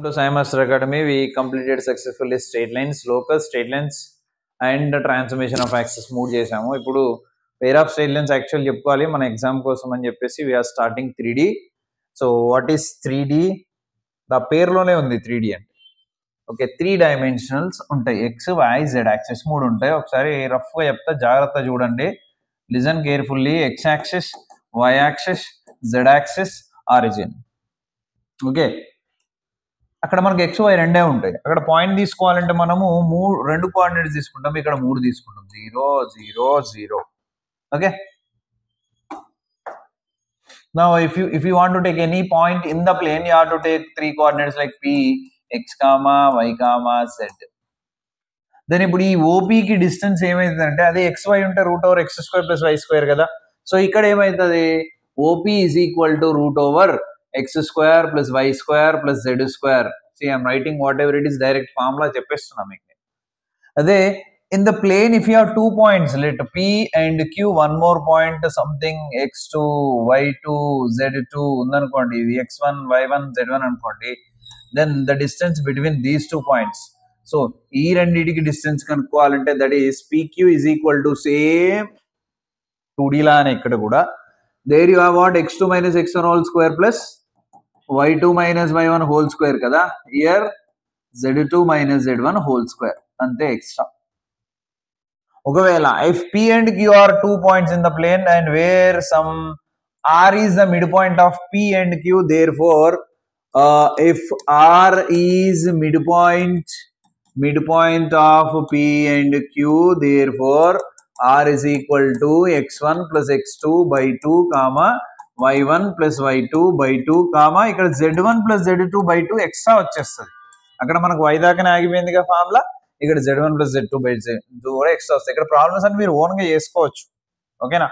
To Sai Master Academy, we completed successfully straight lines, locus, straight lines, and transformation of axis మూడు చేసాము. ఇప్పుడు pair of straight lines actually చెప్పుకోవాలి మన exam కోసం అని చెప్పేసి we are starting 3D. So what is 3D? The పేరులోనే ఉంది 3D అంటే. ఓకే, 3 డైమెన్షనల్స్ ఉంటాయి. ఎక్స్, వై, జెడ్ యాక్సిస్ మూడు ఉంటాయి. ఒకసారి రఫ్గా చెప్తా, జాగ్రత్త చూడండి, listen carefully. X axis, Y axis, Z axis, origin. Okay, అక్కడ మనకి ఎక్స్ వై రెండే ఉంటాయి. అక్కడ పాయింట్ తీసుకోవాలంటే మనము రెండు కోఆర్డినేట్స్ తీసుకుంటాం, ఇక్కడ మూడు తీసుకుంటాం, 0 0 0. Okay, now if you want to take any point in the plane, you have to take 3 coordinates like p, x, y, z. Then ఇప్పుడు ఈ ఓపీకి డిస్టెన్స్ ఏమైతుందంటే అదే ఎక్స్ వై ఉంటే √(x²+y² కదా. సో ఇక్కడ ఏమవుతుంది, OP is equal to √(x²+y²+z²). See, I'm writing whatever it is, direct formula చెప్పేస్తున్నా మీకు. అదే in the plane, if you have 2 points, let p and q, one more point something x2, y2, z2 ఉందనుకోండి, ఇది x1, y1, z1 అనుకోండి, then the distance between these 2 points, so ఈ రెండిటికి distance కనుక్కోవాలంటే that is pq is equal to same 2D లానే ఇక్కడ కూడా there you have what, x2 minus x1 whole square plus y2 minus y1 whole square కదా. here z2 minus z1 whole square అంతే extra. ఒకవేళ if p and q are 2 points in the plane and where some r is the midpoint of p and q, therefore if r is midpoint of p and q, therefore r is equal to x1 plus x2 by 2 comma y1 plus y2 by 2 comma ఇక్కడ z1 plus z2 by 2 extra వచ్చేస్తుంది. అక్కడ మనకు y దాకానే ఆగిపోయిందిగా formula, ఇక్కడ z1 plus z2 by z2 కూడా extra వస్తాయి. ఇక్కడ problems అని మీరు ఓన్గా చేసుకోవచ్చు. ఓకేనా,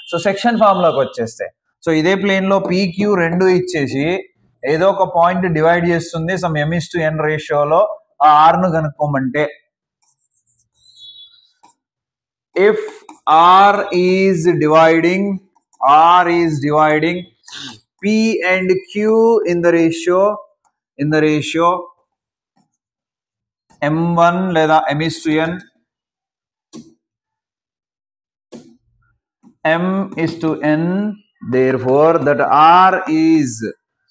సో సెక్షన్ ఫార్ములాకి వచ్చేస్తే, సో ఇదే ప్లేన్లో pq రెండు ఇచ్చేసి ఏదో ఒక పాయింట్ డివైడ్ చేస్తుంది సమ్ m:n రేషియోలో, ఆ ఆర్ను కనుక్కోమంటే if r is dividing p and q in the ratio m1 లేదా m:n, m:n, therefore that r is,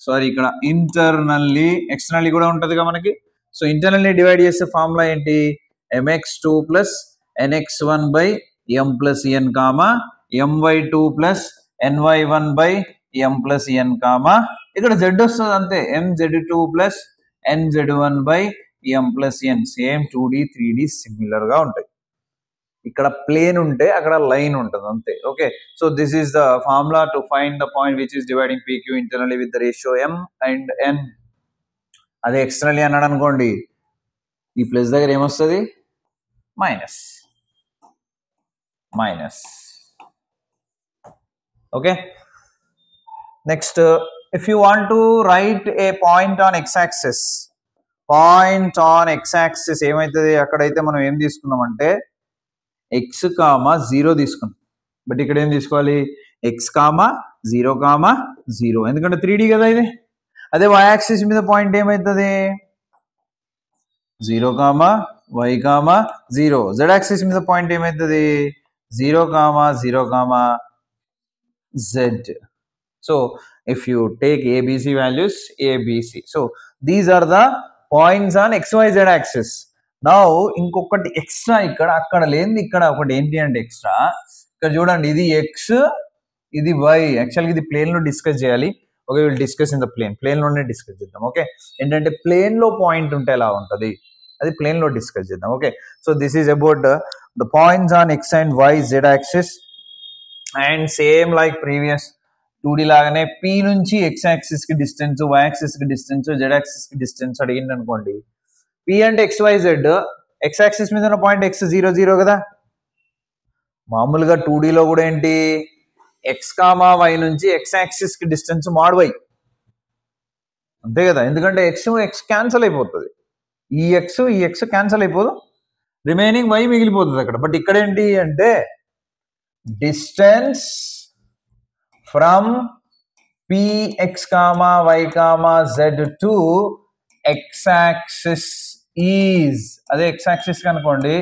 sorry ఇక్కడ ఇంటర్నల్లీ, ఎక్స్టర్నల్లీ కూడా ఉంటుందిగా మనకి. సో ఇంటర్నల్లీ డివైడ్ చేసే ఫార్ములా ఏంటి, mx2 plus nx1 by m plus n comma my2 plus ny1 by m plus n comma ఇక్కడ z వస్తుంది అంతే, mz2 plus nz1 by m plus n. Same 2D 3D similar గా ఉంటాయి. ఇక్కడ plane ఉంటే అక్కడ లైన్ ఉంటుంది అంతే. Okay, so this is the formula to find the point which is dividing pq internally with the ratio m and n. అదే externally అన్నాడు అనుకోండి, ఈ ప్లస్ దగ్గర ఏమొస్తుంది, minus. Okay, next if you want to write a point on x-axis, ఏమవుతుంది, అక్కడైతే మనం ఏం తీసుకున్నామంటే x, 0 తీసుకున్నాం. బట్ ఇక్కడ ఏం తీసుకోవాలి, x, 0, 0, ఎందుకంటే 3D కదా ఇది. అదే y యాక్సిస్ మీద పాయింట్ ఏమవుతుంది, 0, y, 0. z యాక్సిస్ మీద పాయింట్ ఏమవుతుంది, 0, 0, z. So if you take ABC values, ABC. So these are the points on XYZ axis. Now ఇంకొకటి ఎక్స్ట్రా ఇక్కడ, అక్కడ లేనిది ఇక్కడ ఒకటి ఏంటి అంటే ఎక్స్ట్రా, ఇక్కడ చూడండి, ఇది x, ఇది y. యాక్చువల్గా ఇది ప్లేన్ లో డిస్కస్ చేయాలి. Okay, will discuss in the plane లోనే డిస్కస్ చేద్దాం. ఓకే, ఏంటంటే ప్లేన్ లో పాయింట్ ఉంటే ఎలా ఉంటుంది, అది ప్లేన్ లో డిస్కస్ చేద్దాం. Okay, so this is about the points on x and y z axis. And same like previous 2D లాగానే p నుంచి x యాక్సిస్ కి డిస్టెన్స్, y యాక్సిస్ కి డిస్టెన్స్, z యాక్సిస్ కి డిస్టెన్స్ అడిగింది అనుకోండి, p అంటే xyz, x యాక్సిస్ మీద ఉన్న పాయింట్ x 0 0 కదా. మామూలుగా 2D లో కూడా ఏంటి, x, y నుంచి x యాక్సిస్ కి డిస్టెన్స్ mod y అంతే కదా, ఎందుకంటే x క్యాన్సల్ అయిపోతుంది, ఈ x క్యాన్సల్ అయిపోదు, రిమైనింగ్ y మిగిలిపోతుంది అక్కడ. బట్ ఇక్కడ ఏంటి అంటే distance from px, y, z to X axis is, అదే ఎక్స్ యాక్సిస్ కనుకోండి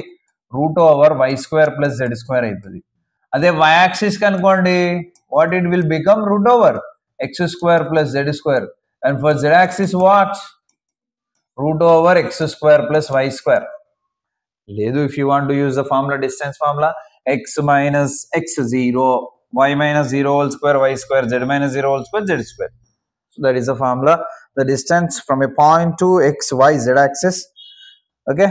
√y² + z² అవుతుంది. అదే y యాక్సిస్ కనుకోండి what it will become √x² + z², and for z axis what √x² + y². లేదు, if you want to use the formula, distance formula, x minus x0, y minus 0 whole square y², z minus 0 whole square z². So that is the formula, the distance from a point to x, y, z axis. Okay.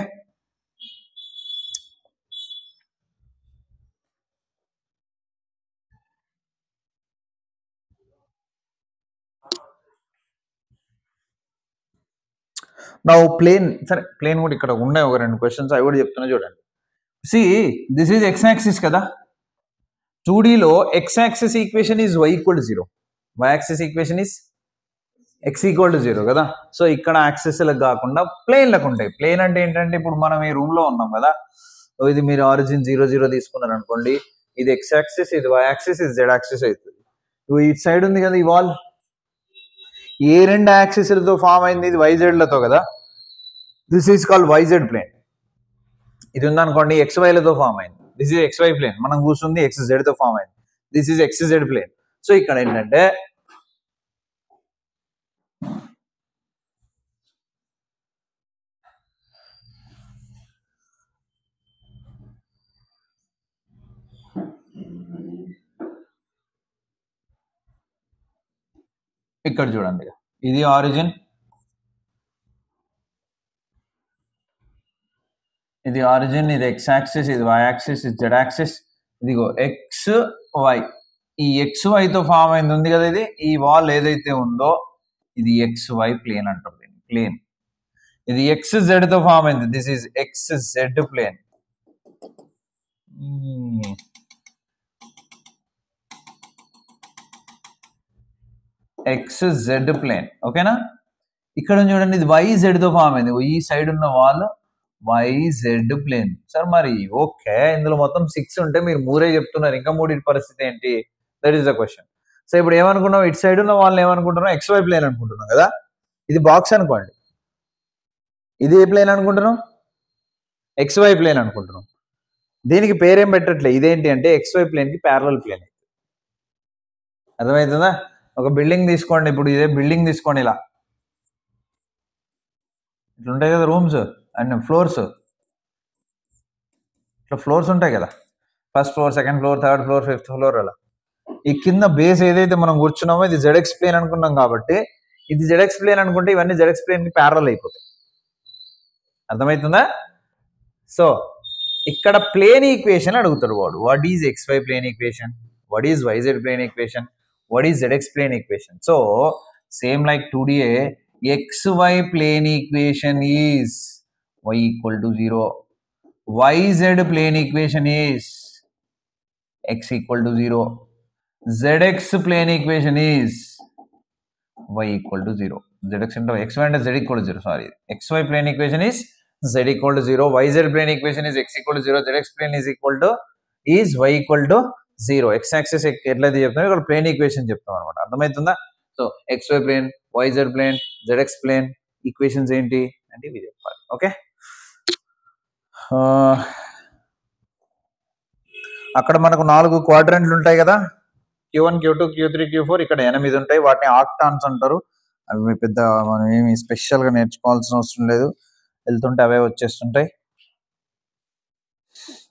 Now plane, sir, plane కూడా ఇక్కడ ఉన్నాయి ఒక రెండు questions అవి కూడా చెప్తున్నా చూడండి. See, this is x axis కదా, 2D లో x axis equation is y = 0, y axis equation is x = 0 కదా. సో ఇక్కడ యాక్సిస్ లకు కాకుండా ప్లేన్లకు ఉంటాయి. ప్లేన్ అంటే ఏంటంటే ఇప్పుడు మనం ఈ రూమ్ లో ఉన్నాం కదా, ఇది మీరు ఆరిజిన్ 0 0 తీసుకున్నారు అనుకోండి, ఇది x యాక్సిస్, ఇది y యాక్సిస్, ఇది z యాక్సిస్ అవుతుంది. ఇటు సైడ్ ఉంది కదా ఈ వాల్, ఏ రెండు యాక్సిస్లతో ఫామ్ అయింది, ఇది YZ లతో కదా, this is called YZ plane. ఇది ఉందనుకోండి XY లతో ఫామ్ అయింది, దిస్ ఈజ్ XY ప్లేన్. మనం కూర్చుంది XZ తో ఫామ్ అయింది, this is XZ plane. So ఇక్కడ ఏంటంటే ఇక్కడ చూడండి, ఇది ఆరిజిన్, ఇది ఆరిజిన్, ఇది x యాక్సిస్, ఇది y యాక్సిస్, ఇది z యాక్సిస్. ఇదిగో XY, ఈ XY తో ఫామ్ అయింది ఉంది కదా, ఇది ఈ వాల్ ఏదైతే ఉందో ఇది XY ప్లేన్ అంటారు దీన్ని, ప్లేన్. ఇది XZ తో ఫామ్ అయింది, this is XZ plane. XZ plane, ఓకేనా. ఇక్కడ చూడండి ఇది YZ తో ఫామ్ అయింది, ఈ సైడ్ ఉన్న వాల్ YZ ప్లేన్. సార్ మరి ఓకే, ఇందులో మొత్తం 6 ఉంటే మీరు 3 చెప్తున్నారు, ఇంకా 3 పరిస్థితి ఏంటి? That is the question. So ఇప్పుడు ఏమనుకున్నాం, ఇటు సైడ్ ఉన్న వాళ్ళని ఏమనుకుంటున్నాం, XY ప్లేన్ అనుకుంటున్నాం కదా. ఇది బాక్స్ అనుకోండి, ఇది ఏ ప్లేన్ అనుకుంటున్నాం, XY ప్లేన్ అనుకుంటున్నాం. దీనికి పేరేం పెట్టట్లే, ఇదేంటి అంటే XY ప్లేన్ కి ప్యారలల్ ప్లేన్. అర్థమవుతుందా? ఒక బిల్డింగ్ తీసుకోండి, ఇప్పుడు ఇదే బిల్డింగ్ తీసుకోండి, ఇలా ఇట్లా ఉంటాయి కదా రూమ్స్ అండ్ ఫ్లోర్స్, ఇట్లా ఫ్లోర్స్ ఉంటాయి కదా, first floor, second floor, third floor, fifth floor, అలా. ఈ కింద బేస్ ఏదైతే మనం కూర్చున్నామో ఇది ZX ప్లేన్ అనుకున్నాం కాబట్టి, ఇది ZX ప్లేన్ అనుకుంటే ఇవన్నీ ZX ప్లేన్ కి ప్యారలల్ అయిపోతాయి. అర్థమవుతుందా? సో ఇక్కడ ప్లేన్ ఈక్వేషన్ అడుగుతాడు వాడు, what is XY plane equation, what is YZ plane equation, what is ZX plane equation. So same like 2DA, XY plane equation is y = 0, YZ plane equation is x = 0, ZX plane equation is y = 0. ZX into XY and Z = 0, sorry, XY plane equation is Z = 0, YZ plane equation is x = 0, ZX plane is y = 0. X axis ఎట్లయితే చెప్తాం, ఇక్కడ plane equation చెప్తాం అనమాట. అర్థమవుతుందా? So XY plane, YZ plane, ZX plane equations ఏంటి అంటే ఇవి చెప్పాలి. ఓకే, అక్కడ మనకు 4 క్వాడ్రంట్లు ఉంటాయి కదా, Q1, Q2, Q3, Q4, ఇక్కడ 8 ఉంటాయి. వాటిని ఆక్టాన్స్ అంటారు. అవి పెద్ద మనం ఏమి స్పెషల్గా నేర్చుకోవాల్సిన అవసరం లేదు, వెళ్తుంటే అవే వచ్చేస్తుంటాయి.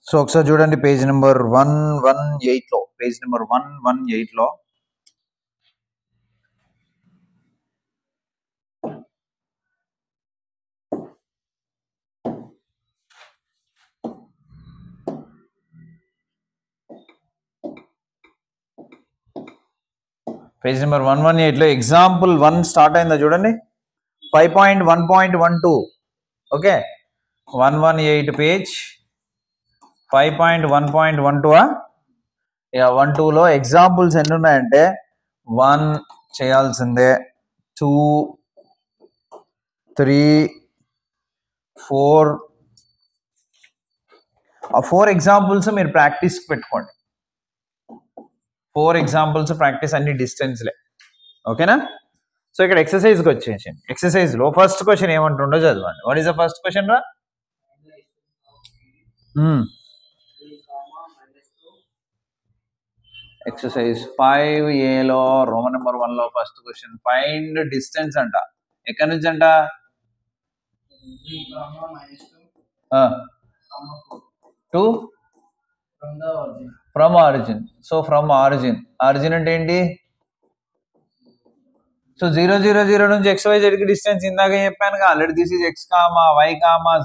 సో ఒకసారి చూడండి పేజ్ నెంబర్ 118లో, పేజ్ నెంబర్ 118లో పేజ్ నెంబర్ 118లో ఎగ్జాంపుల్ 1 స్టార్ట్ అయిందా చూడండి, 5.1.12. Okay, 118 page 5.1.12. 12లో ఎగ్జాంపుల్స్ ఎన్ని ఉన్నాయంటే 1 చేయాల్సిందే, 2, 3, 4. ఆ 4 ఎగ్జాంపుల్స్ మీరు ప్రాక్టీస్ పెట్టుకోండి. 4 ఎగ్జాంపుల్స్ ప్రాక్టీస్, అన్ని డిస్టెన్స్లే. ఓకేనా? సో ఇక్కడ ఎక్సర్సైజ్కి వచ్చేసింది. ఎక్సర్సైజ్లో ఫస్ట్ క్వశ్చన్ ఏమంటుండో చదవండి. What is the first question రా? ఎక్సర్సైజ్ 5Aలో రోమన్ నెంబర్ 1లో ఫస్ట్ క్వశ్చన్ ఫైండ్ డిస్టెన్స్ అంట. ఎక్కడి నుంచి అంట? To from origin. So from origin, origin అంటే ఏంటి? సో 0 0 0 నుంచి XYZ కి డిస్టెన్స్ ఇందాక చెప్పాను కదా already. This is X, Y,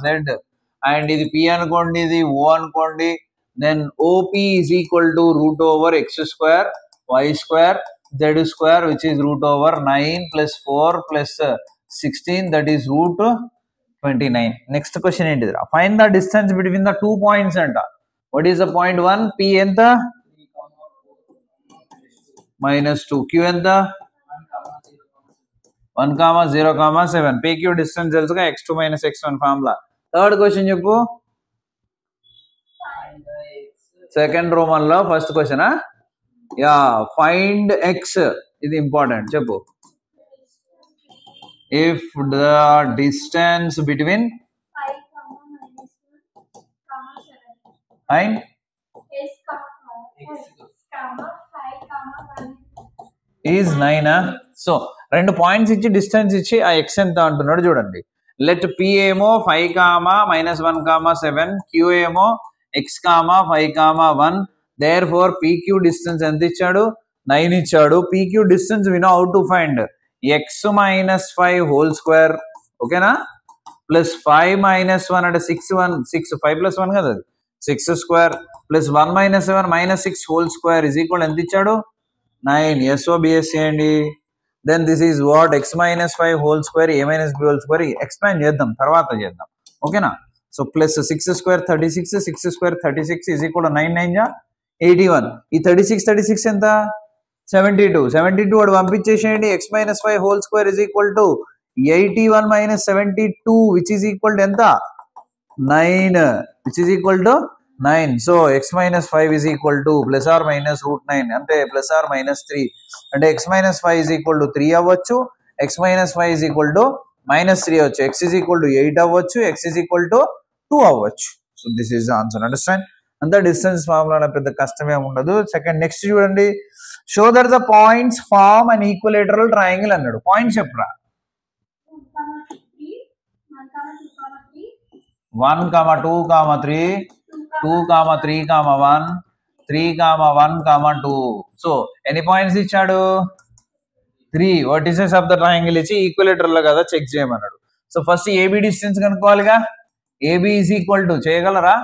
Z and ఇది P అనుకోండి, ఇది O అనుకోండి. Then OP is equal to root over X square Y square Z square which is root over 9 plus 4 plus 16 that is root 29. Next question ఏంటిదిరా? Find the distance between the 2 points అంట. What is the point 1? P ఎంత? -2. Q ఎంత? 1, 0, 7. PQ distance తెలుసుగా, x2 - x1 formula. Third question చెప్పు. Second Roman లో first question. Yeah, find x. ఇది important. చెప్పు. If the distance between and is 9. So 2 points ఇచ్చి distance ఇచ్చి ఆ x ఎంత అంటున్నాడు చూడండి. లెట్ P ఏమో 5, -1, 7. Q ఏమో x, 5, 1. Therefore PQ distance ఎంత ఇచ్చాడు? 9 ఇచ్చాడు. PQ distance we know how to find. x - 5 whole square, ఓకేనా, ప్లస్ 5 - 1 అంటే 6, 5 + 1 కదా, 6 square plus 1 - 7 -6 whole square is equal ఎంత ఇచ్చాడు? 9. SOBS చేయండి. Then this is what? x - 5 whole square A - B whole square. Expand చేద్దాం, తర్వాత చేద్దాం, ఓకేనా. So plus 6 square 36, 6 square 36 is equal 9 9 81. ఈ 36 ఎంత? 72. 72 వాడు పంపించేసేయండి. x - 5 whole square is equal to 81 - 72 which is equal to ఎంత? 9, which is equal to 9. So x - 5 is equal to plus or minus root 9 అంటే ప్లస్ ఆర్ -3 అంటే x - 5 is equal to 3 అవ్వచ్చు, x - 5 is equal to -3 అవ్వచ్చు, x is equal to 8 అవ్వచ్చు, x is equal to 2 అవ్వచ్చు. So this is the answer. Understand? అంత distance formula పెద్ద కష్టమే ఉండదు. సెకండ్ నెక్స్ట్ చూడండి. Show that the points form and equilateral triangle అన్నాడు. పాయింట్స్ చెప్పురా. 1, 2, 3, 2, 3, 1, 3, 1, 2. సో ఎన్ని పాయింట్స్ ఇచ్చాడు? 3 వర్టిసెస్ ఆఫ్ ద ట్రయాంగిల్ ఇచ్చి ఈక్వలేటర్ లో కదా చెక్ చేయమన్నాడు. సో ఫస్ట్ AB డిస్టెన్స్ కనుక్కోవాలిగా. AB ఈజ్ ఈక్వల్ టు చేయగలరా?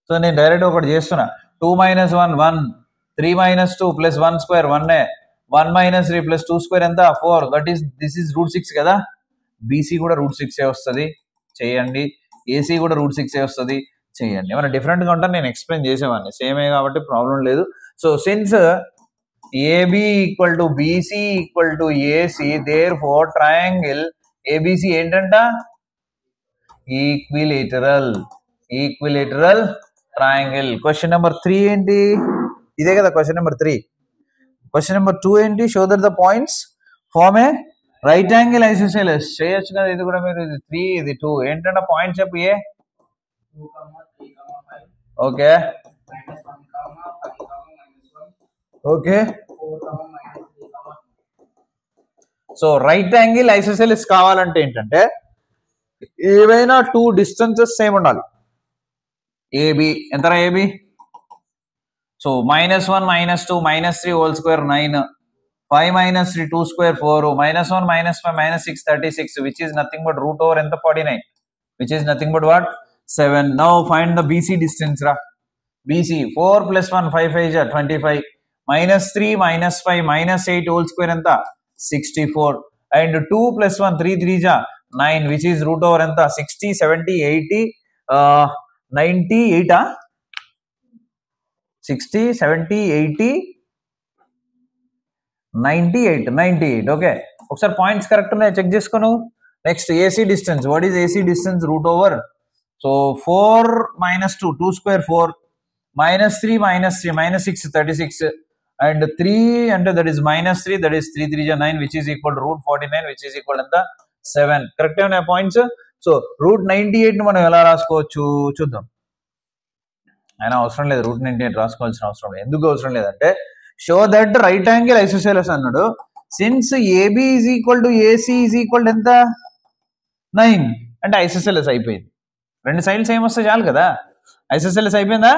సో నేను డైరెక్ట్ ఒకటి చేస్తున్నా. 2 - 1 1, 3 - 2 ప్లస్ 1 స్క్వేర్ 1, 1 - 3 ప్లస్ 2 స్క్వేర్ ఎంత? 4. That is this is root 6 కదా. BC కూడా రూట్ 6 వస్తుంది, చేయండి. AC కూడా రూట్ 6 వస్తుంది, చేయండి. ఏమైనా డిఫరెంట్గా ఉంటే నేను ఎక్స్ప్లెయిన్ చేసేవాడిని, సేమే కాబట్టి ప్రాబ్లం లేదు. So since AB equal to BC equal to AC, therefore triangle ABC ఏంటంట? Equilateral. Equilateral triangle. Question number 3 ఏంటి? ఇదే కదా క్వశ్చన్ నెంబర్ 3. క్వశ్చన్ నెంబర్ 2 ఏంటి? Show that the points form a right angle isosceles. చేయొచ్చు కదా ఇది కూడా మీరు. ఇది 3, ఇది 2. ఏంటంటే పాయింట్ చెప్పు. ఏ okay okay. So right angle isosceles కావాలంటే ఏంటంటే ఏవైనా 2 డిస్టెన్సెస్ సేమ్ ఉండాలి. AB ఎంతరా? AB so -1 - 2 -3 whole square 9, 5 - 3 2 square 4, -1 - 5 - 6 36 which is nothing but root over ఎంత 49 which is nothing but what 7. Now find the BC distance ra. BC 4 + 1 5 5 25, -3 - 5 - 8 whole square ఎంత 64 and 2 + 1 3 3 9 which is root over ఎంత 60 70 80 98 60 70 80 98. Okay, ఒకసారి points correct ఉన్నాయో check చేసుకోను. Next AC distance. What is AC distance? Root over. So 4 - 2 2 square 4, -3 - 3 -6 36 and 3 అంటే that is -3, that is 3 3 9, which is equal to √49, which is equal to 7. Correct ఏమైనా points. So √98 ను మనం ఎలా రాసుకోవచ్చు చూద్దాం. అయినా అవసరం లేదు √98 రాసుకోవాల్సిన అవసరం లేదు. ఎందుకు అవసరం లేదంటే show that right angle isosceles అన్నాడు. Since AB is equal to AC is equal to ఎంత 9 అంటే ఐసోసెలస్ అయిపోయింది. రెండు సైడ్స్ ఏమొస్తే చాలు కదా, ఐసోసెలస్ అయిపోయిందా.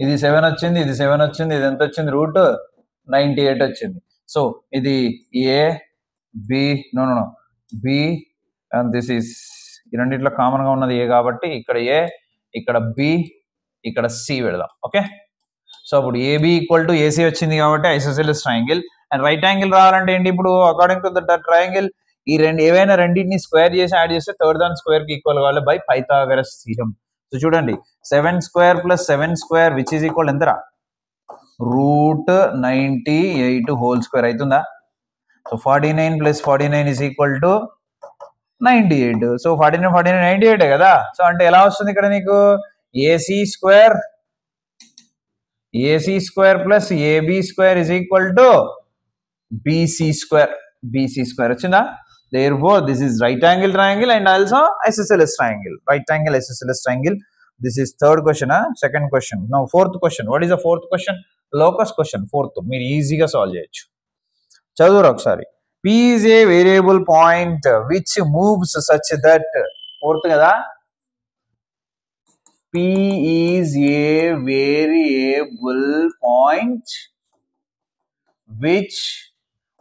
ఇది 7 వచ్చింది, ఇది 7 వచ్చింది, ఇది ఎంత వచ్చింది √98 వచ్చింది. సో ఇది A B no B and this is ఈ రెండిట్లో కామన్ గా ఉన్నది A కాబట్టి ఇక్కడ A, ఇక్కడ B, ఇక్కడ C పెడదాం. ఓకే, సో అప్పుడు AB ఈక్వల్ టు AC వచ్చింది కాబట్టి isosceles triangle. And right angle రావాలంటే ఏంటి, ఇప్పుడు అకార్డింగ్ టు ద ట్రయాంగిల్ ఈ రెండు ఏవైనా రెండింటిని స్క్వేర్ చేసి యాడ్ చేస్తే థర్డ్ దాని స్క్వేర్ కి ఈక్వల్ కావాలి బై పైథాగరస్ థీరం. సో చూడండి 7² + 7² విచ్ ఈజ్ ఈక్వల్ ఎంతరా √98 హోల్ స్క్వేర్ అవుతుందా. So 49 + 49 is equal to 98. So 49 49 98 కదా. సో అంటే ఎలా వస్తుంది ఇక్కడ నీకు AC² + AB² is equal to BC² వచ్చిందా. Therefore, this is right angle triangle and also isosceles triangle. Right angle isosceles triangle. This is third question. Second question. Now fourth question. What is the fourth question? Locus question. Fourth. మీరు ఈజీగా solve చేయొచ్చు. చదువురా ఒకసారి. P is a variable point which moves such that. Fourth కదా. P is a variable point which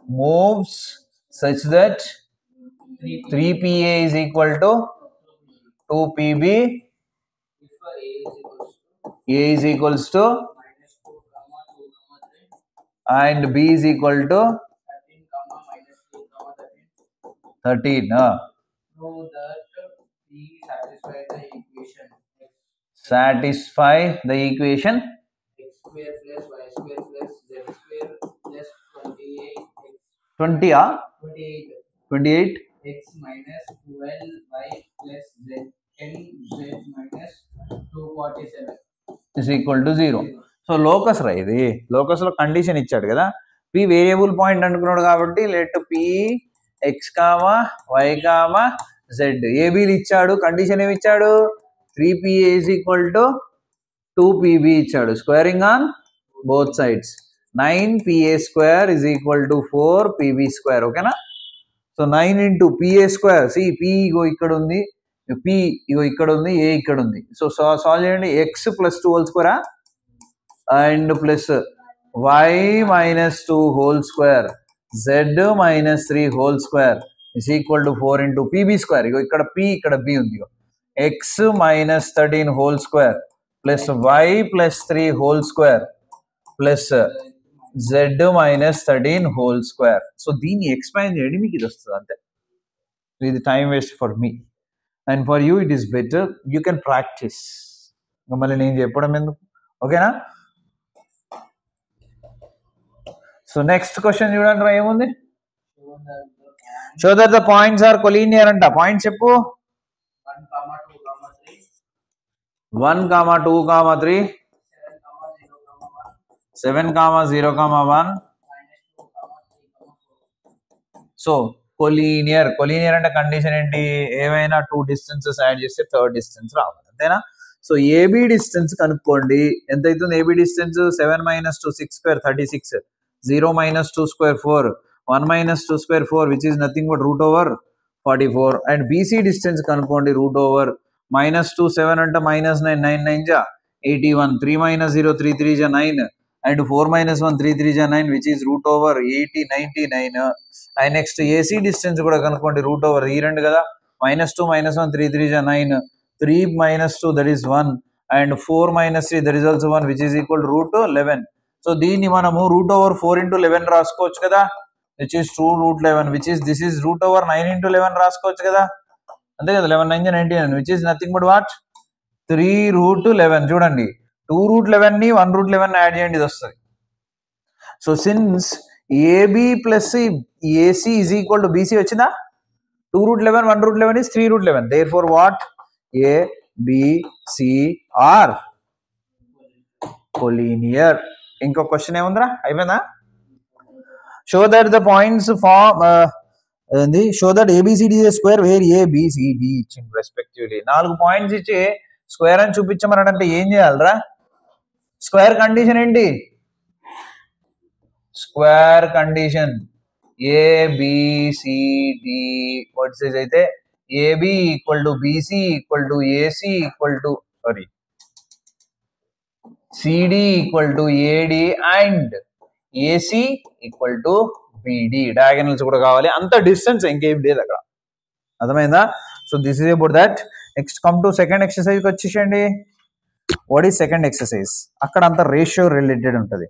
moves such that 3PA is equal to 2PB, A is equals to and B is equal to 13. So that P satisfy the equation x² + y² + z² plus 28 x minus 12y plus z 10z minus 247 is equal to 0. So locus రా, ఇది locus లో condition ఇచ్చాడు కదా, P variable point అనుకున్నాడు కాబట్టి let P x, y, z ఏబీలు ఇచ్చాడు. Condition ఏమి ఇచ్చాడు 3PA is equal to 2PB ఇచ్చాడు. Squaring on both sides 9PA² is equal to 4PB². ఓకేనా. So 9 × PA². సి P ఇగో ఇక్కడ ఉంది, P ఇగో ఇక్కడ ఉంది, A ఇక్కడ ఉంది. సో సాల్వ్ చేయండి. x + 2 whole square and plus y - 2 whole square z - 3 whole square is equal to 4 × PB². ఇగో ఇక్కడ P ఇక్కడ B ఉంది. x - 13 whole square plus y + 3 whole square plus z - 13 whole square. So దీన్ని expand చేయండి, మీకు ఇది వస్తుంది అంతే. ఇది time waste for me and for you it is better. You can practice. మళ్ళీ నేను చెప్పడం ఎందుకు. ఓకేనా. సో నెక్స్ట్ క్వశ్చన్ చూడండి రా, ఏముంది. Show that the points are collinear అంట. పాయింట్స్ చెప్పు. 1, 2, 3 7, 0, 1. సో కొలీనియర్ అంటే కండిషన్ ఏంటి, ఏమైనా 2 డిస్టెన్సెస్ యాడ్ చేస్తే థర్డ్ డిస్టెన్స్ రావాలి, అంతేనా. సో ఏబి డిస్టెన్స్ కనుక్కోండి. ఎంత అవుతుంది AB distance 7 - 2 6² 36, 0 - 2² 4, 1 - 2² 4 which is nothing but √44. And BC distance కనుక్కోండి -2 7 అంటే -9 9 9 జా 81, 3 - 0 3 3 జా 9 and 4 - 1 3 3 జా 9 which is √80 99. And next AC distance కూడా కనుక్కోండి ఈ రెండు కదా -2 - 1 3 3 జా 9, 3 - 2 that is 1 and 4 - 3 that is also 1 which is equal to √11. So దీన్ని మనము √4 × 11 రాసుకోవచ్చు కదా, which is 2√11 which is this is √9 × 11 రాసుకోవచ్చు కదా, అంతే కదా. 11 9 99 which is nothing but what 3√11. చూడండి 2√11 ని 1√11 యాడ్ చేయండి, ఇది వస్తుంది. So since AB plus AC is equal to BC వచ్చిందా. 2√11 1√11 is 3√11. Therefore what A, B, C are collinear. ఇంకో క్వశ్చన్ ఏముందిరా, అయిపోయిందా? Show that the points form show that ABCD square where ABCD ఇచ్చింది రెస్పెక్టివ్లీ. 4 పాయింట్స్ ఇచ్చి square అని చూపించమన్నాడంటే ఏం చేయాలరా? స్క్వేర్ కండిషన్ ఏంటి? స్క్వేర్ కండిషన్ ఏబిసిడి వర్సెస్ అయితే AB equal to BC equal to AC equal to sorry CD equal to AD and AC equal to BD. Diagonals కూడా కావాలి, అంత డిస్టెన్స్ ఇంకేం లేదు అక్కడ. అర్థమైందా? So this is about that. Next come to second ఎక్సర్సైజ్కి వచ్చేసండి. What is second exercise? అక్కడ అంత రేషియో రిలేటెడ్ ఉంటుంది.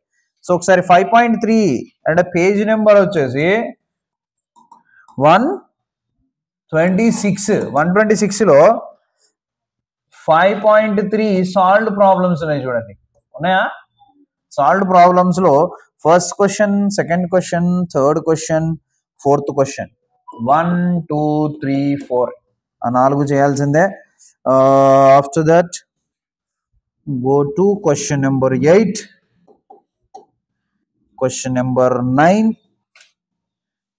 సో ఒకసారి 5.3 అంటే పేజ్ నెంబర్ వచ్చేసి 126లో 5.3 సాల్వ్డ్ ప్రాబ్లమ్స్ ఉన్నాయి చూడండి. ఉన్నాయా? సాల్వ్డ్ ప్రాబ్లమ్స్ లో first question, second question, third question, fourth question, 1 2 3 4 ఆ 4 చేయాల్సిందే. After that go to question number 8, question number 9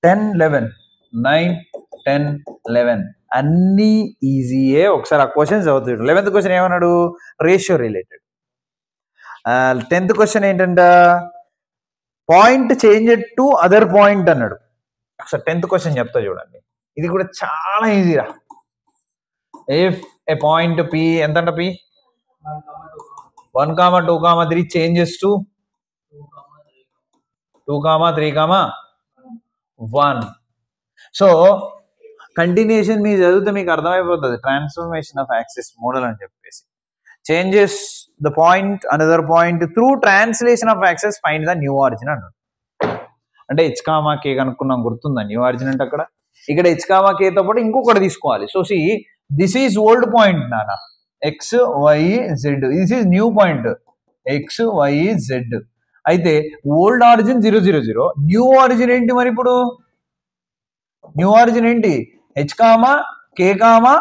10 11 9 10 11 అన్ని ఈజీయే. ఒకసారి ఆ క్వశ్చన్స్ చదువుతాడు. 11th క్వశ్చన్ ఏమన్నాడు? Ratio related. 10th క్వశ్చన్ ఏంటంట? Point change to other point అన్నాడు. ఒకసారి 10th క్వశ్చన్ చెప్తా చూడండి. ఇది కూడా చాలా ఈజీరా. ఇఫ్ ఏ పాయింట్ పి ఎంతంట? P 1, 2, 3 changes to 2, 3, 1. So continuation మీరు చదివితే మీకు అర్థమైపోతుంది ట్రాన్స్ఫర్మేషన్ ఆఫ్ యాక్సిస్ మోడల్ అని చెప్పేసి. Changes the point another point through translation of axis find the new origin అన్నాడు. అంటే హెచ్ కామా కే కనుక్కున్నాం, గుర్తుందా న్యూ ఆరిజిన్ అంటే? అక్కడ ఇక్కడ హెచ్ కామా కేతో పాటు ఇంకొకటి తీసుకోవాలి. So see this is old point నానా, x y z. This is new point x y z. అయితే ఓల్డ్ ఆరిజిన్ 0 0 0. న్యూ ఆరిజిన్ ఏంటి మరి? ఇప్పుడు న్యూ ఆరిజిన్ ఏంటి? హెచ్ కామా కే కామా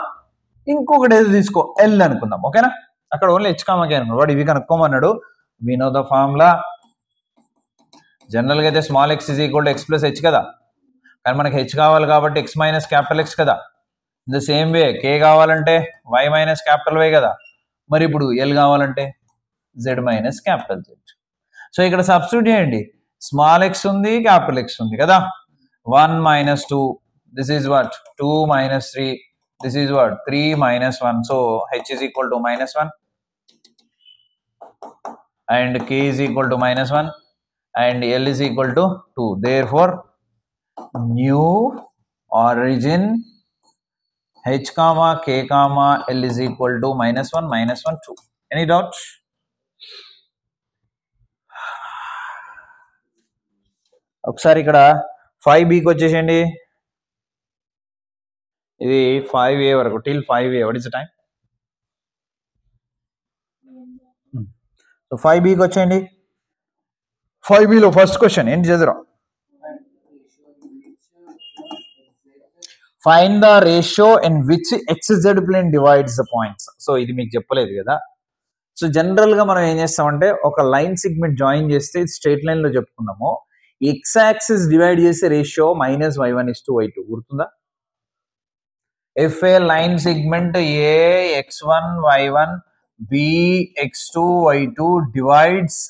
ఇంకొకటి ఏదో తీసుకో, ఎల్ అనుకుందాం. ఓకేనా? అక్కడ ఓన్లీ హెచ్ కామా కే అనుకున్నాడు. వాడు ఇవి కనుక్కోమన్నాడు. We know the formula. జనరల్గా అయితే small x is equal to x plus h కదా, కానీ మనకి హెచ్ కావాలి కాబట్టి ఎక్స్ మైనస్ క్యాపిటల్ ఎక్స్ కదా. In the same way k కావాలంటే వై మైనస్ క్యాపిటల్ వై కదా. మరి ఇప్పుడు ఎల్ కావాలంటే Z minus capital Z. So ఇక్కడ సబ్స్టిట్యూట్ చేయండి. స్మాల్ ఎక్స్ ఉంది, క్యాపిటల్ ఎక్స్ ఉంది కదా. 1 - 2, this is what 2 - 3, this is what 3 - 1. So H is equal to -1 and K is equal to -1 and L is equal to 2. Therefore, new origin H comma K comma L is equal to -1 -1 2. Any doubts? ఒకసారి ఇక్కడ 5bకి వచ్చేసండి. ఇది 5a వరకు, till 5a. What is the time? So 5bకి వచ్చేయండి. 5bలో first question ఏంటి చదువురా? Find the ratio in which XZ plane divides the points. So ఇది మీకు చెప్పలేదు కదా. సో జనరల్ గా మనం ఏం చేస్తామంటే ఒక లైన్ సెగ్మెంట్ జాయిన్ చేస్తే స్ట్రైట్ లైన్ లో చెప్పుకున్నాము. ఎక్స్ యాక్సిస్ డివైడ్ చేసే రేషియో -y1:y2. గుర్తుందా? If a line segment a x1 y1 b x2 y2 divides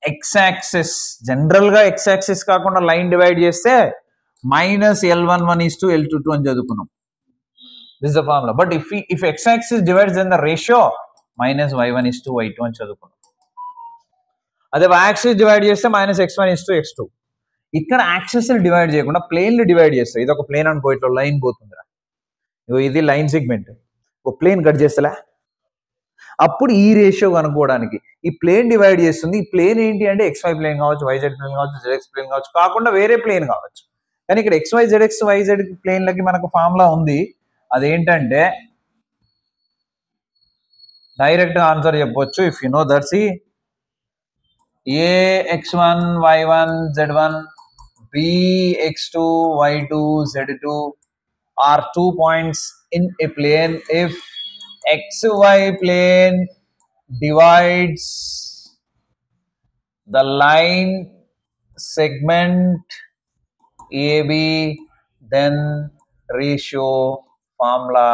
x axis, general గా ఎక్స్ యాక్సిస్ కాకుండా లైన్ డివైడ్ చేస్తే -L11:L22 అని చదువుకున్నాం. This the formula. But if x axis divides then the ratio -y1:y2 అని చదువుకున్నాం. అదే y axis divide చేస్తే -x1:x2. ఇక్కడ యాక్సిస్ డివైడ్ చేయకుండా ప్లేన్లు డివైడ్ చేస్తాయి. ఇది ఒక ప్లేన్ అనుకో, ఇట్లా లైన్ పోతుందిరా. ఇది లైన్ సెగ్మెంట్, ఒక ప్లేన్ కట్ చేస్తలే. అప్పుడు ఈ రేషియో కనుక్కోవడానికి ఈ ప్లేన్ డివైడ్ చేస్తుంది. ఈ ప్లేన్ ఏంటి అంటే XY ప్లేన్ కావచ్చు, YZ ప్లేన్ కావచ్చు, ZX ప్లేన్ కావచ్చు, కాకుండా వేరే ప్లేన్ కావచ్చు. కానీ ఇక్కడ XY ZX YZ ప్లేన్లకి మనకు ఫార్ములా ఉంది. అదేంటంటే డైరెక్ట్ ఆన్సర్ చెప్పొచ్చు. If you know that, C A x1 y1 z1 b x2 y2 z2 are 2 points in a plane if XY plane divides the line segment AB, then ratio formula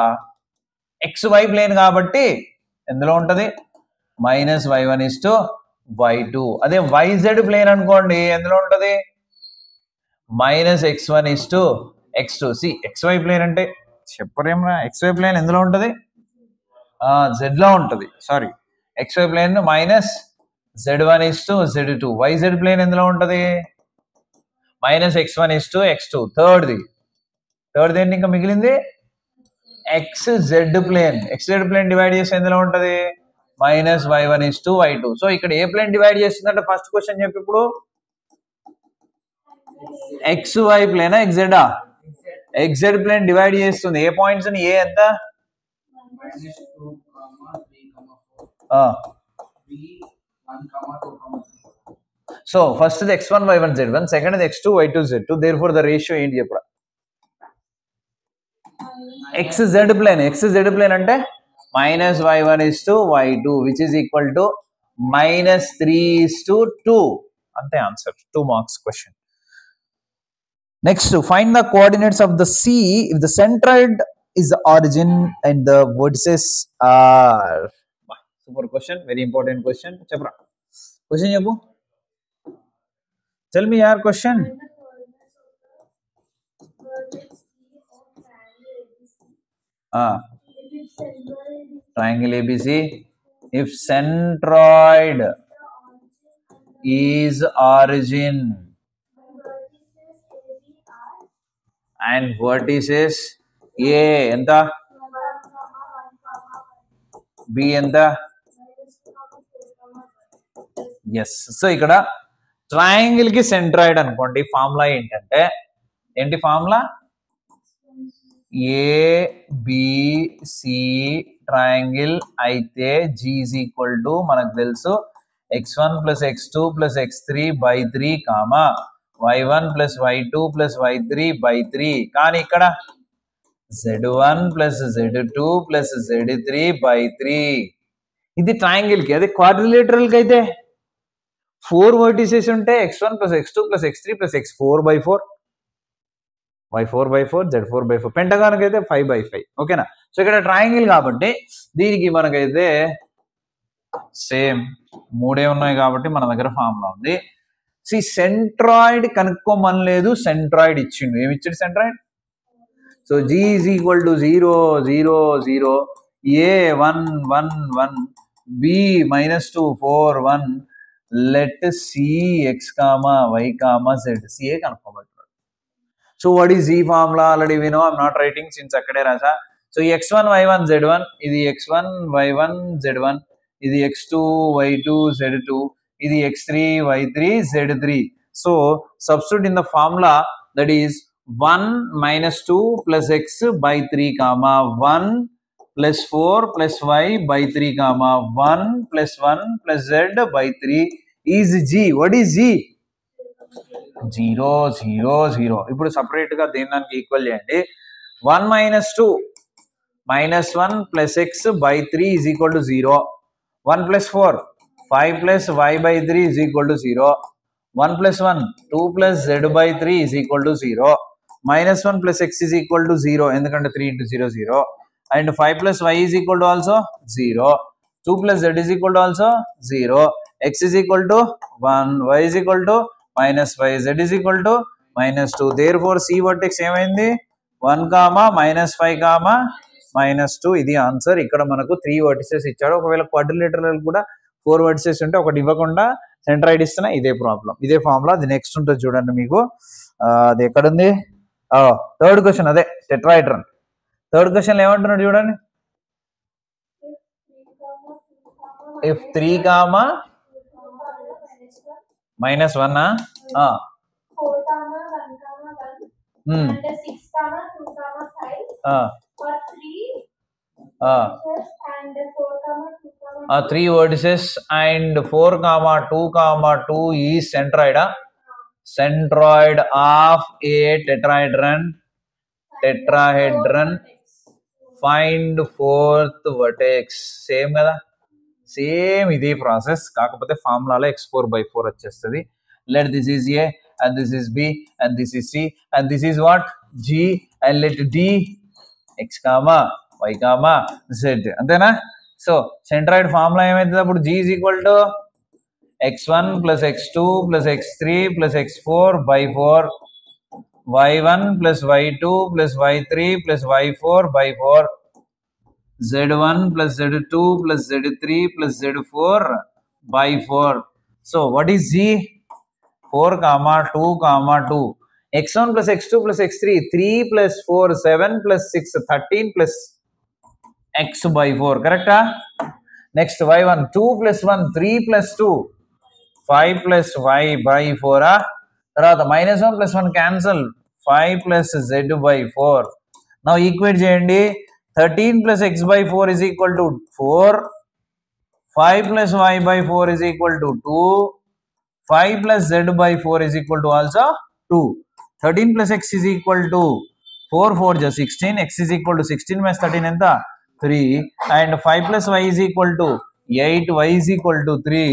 XY plane కాబట్టి ఎందులో ఉంటుంది -y1:y2. అదే YZ plane అనుకోండి ఎందులో ఉంటుంది -x1:x2. C XY plane అంటే చెప్పరేమరా, XY plane ఎందులో ఉంటుంది Z లో ఉంటుంది. Sorry, XY plane -z1:z2. YZ plane ఎందులో ఉంటుంది -x1:x2. థర్డ్ది ఏంటి ఇంకా మిగిలింది XZ plane. XZ plane divide చేస్తే ఎందులో ఉంటుంది -y1:y2. సో ఇక్కడ ఏ ప్లేన్ డివైడ్ చేస్తుందంటే ఫస్ట్ క్వశ్చన్ చెప్పి ఇప్పుడు XY ప్లేనా XZ? XZ ప్లేన్ డివైడ్ చేస్తుంది. ఏ పాయింట్స్ ని? ఏ ఎంత? So first x1 y1 z1, second x2 y2 z2. Therefore the ratio ఏంటి చెప్పరా? XZ ప్లేన్ అంటే -y1:y2, which is equal to -3:2. అంతే answer. 2 marks question. Next, find the coordinates of the C if the centroid is the origin and the vertices are. Super question, very important question. చెప్పరా question చెప్పు. Tell me your question. Triangle ABC. If centroid is origin and vertices A ఎంత, B ఎంత? Yes. So ఇక్కడ triangle కి centroid అనుకోండి. Formula ఏంటంటే, ఏంటి formula? ABC triangle అయితే G is equal to మనకు తెలుసు x1 + x2 + x3/3, y1 + y2 + y3/3. కానీ ఇక్కడ z1 + z2 + z3/3. ఇది ట్రయాంగిల్ కి. అదే క్వాడ్రిలేటరల్ కి అయితే 4 వర్టిసెస్ ఉంటే x1 + x2 + x3 + x4/4, y4/4, z4/4. Pentagon అయితే 5/5. ఓకేనా? సో ఇక్కడ ట్రయాంగిల్ కాబట్టి దీనికి మనకైతే సేమ్ 3 ఉన్నాయి కాబట్టి మన దగ్గర ఫార్ములా ఉంది. సి సెంట్రాయిడ్ కనుక్కోమని లేదు, సెంట్రాయిడ్ ఇచ్చిండు. ఏమి ఇచ్చాడు centroid? So G is equal to 0, 0, 0, A 1, 1, 1, B -2, 4, 1. Let C x, y, z. CA కనుక్కోమంటున్నాడు. సో వాట్ ఈస్ ఈ formula? Already we know. I'm not writing since అక్కడే రాసా. సో x1 y1 z1, ఇది x1 y1 z1, ఇది x2 y2 z2, ఇది x3 y3 z3. So substitute in the formula, that is 1 - 2 + x/3, 1 + 4 + y/3, 1 + 1 + z/3 is G. What is G? 0, 0, 0. ఇప్పుడు separate గా దేనికి equal చేయండి. 1 - 2 -1 + x/3 is equal to 0. 1 + 4 5 + y/3 is equal to 0. 1 + 1 2 + z/3 is equal to 0. -1 + x is equal to 0, ఎందుకంటే 3 × 0, 0. And 5 + y is equal to also 0. 2 + z is equal to also 0. X is equal to 1, y is equal to -5, z is equal to -2. Therefore C vertex ఏమైంది? 1, -5, -2. ఇది answer. ఇక్కడ మనకు 3 vertices ఇచ్చాడు. ఒకవేళ quadrilateral కూడా 4 vertices ఉంటే ఒకటి ఇవ్వకుండా సెంట్రాయిడ్ ఇస్తున్నా. ఇదే ప్రాబ్లం, ఇదే ఫార్ములా. అది నెక్స్ట్ ఉంటుంది చూడండి మీకు. అది ఎక్కడుంది? థర్డ్ క్వశ్చన్, అదే టెట్రాహెడ్రన్. థర్డ్ క్వశ్చన్ ఏమంటున్నాడు చూడండి. If 3, -1, 4, 1, 1, and 6, 2, 5, or 3 and 4, 2, 3 vertices and 4, 2, 2 is centroid. Centroid of a tetrahedron. Find fourth vertex. Same కదా, సేమ్ ఇదే ప్రాసెస్, కాకపోతే ఫార్ములాలో x4/4 వచ్చేస్తుంది. Let this is a and this is b and this is c and this is what g and let d x comma y comma z అంతేనా. So centroid formula ఏమైతుంది అప్పుడు g is equal to x1 plus x2 plus x3 plus x4/4 y1 plus y2 plus y3 plus y4/4 z1 plus z2 plus z3 plus z4/4. So what is z? 4 comma 2 comma 2. x1 plus x2 plus x3 3 plus 4 7 plus 6 13 plus x/4. Correct? Next y1 2 plus 1 3 plus 2 5 plus y/4. తర్వాత -1 plus 1 cancel 5 plus z/4. Now equate చేయండి. 13 plus x/4 is equal to 4. 5 plus y/4 is equal to 2. 5 plus z/4 is equal to also 2. 13 plus x is equal to 4 4 just 16. X is equal to 16 minus 13 enta 3. And 5 plus y is equal to 8. Y is equal to 3.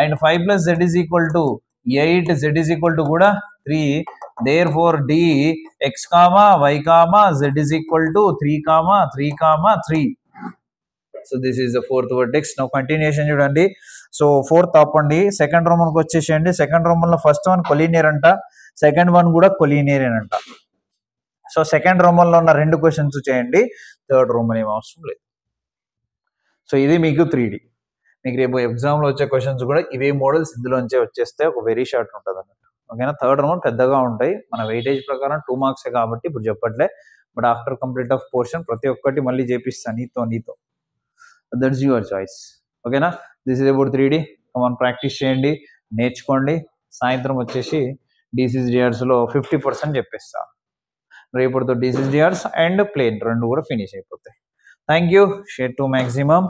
And 5 plus z is equal to 8. Z is equal to kuda 3. Therefore d x comma y comma z is equal to 3 comma 3 comma 3. So this is the fourth vertex. Now continuation చూడండి. So fourth ఆపండి, second రోమన్కి వచ్చేసేయండి. Second రోమన్లో first one collinear అంట, second one కూడా collinear అంట. So second రోమన్లో ఉన్న 2 questions చేయండి, third Roman ఏం అవసరం లేదు. సో ఇది మీకు 3D. మీకు రేపు ఎగ్జామ్లో వచ్చే క్వశ్చన్స్ కూడా ఇవే మోడల్స్ ఇందులోంచే వచ్చేస్తే ఒక వెరీ షార్ట్ ఉంటుంది అన్నట్టు. ఓకేనా. థర్డ్ రోమన్ పెద్దగా ఉంటాయి, మన వెయిటేజ్ ప్రకారం 2 మార్క్సే కాబట్టి ఇప్పుడు చెప్పట్లే. But after complete of portion ప్రతి ఒక్కటి మళ్ళీ చేపిస్తాను నీతో. That's your choice. ఓకేనా. This is about 3D. Come on practice చేయండి, నేర్చుకోండి. సాయంత్రం వచ్చేసి DCSDRస్లో 50% చెప్పేస్తాను. రేపటితో DCSDRs అండ్ ప్లేన్ 2 కూడా ఫినిష్ అయిపోతాయి. Thank you. Share to maximum.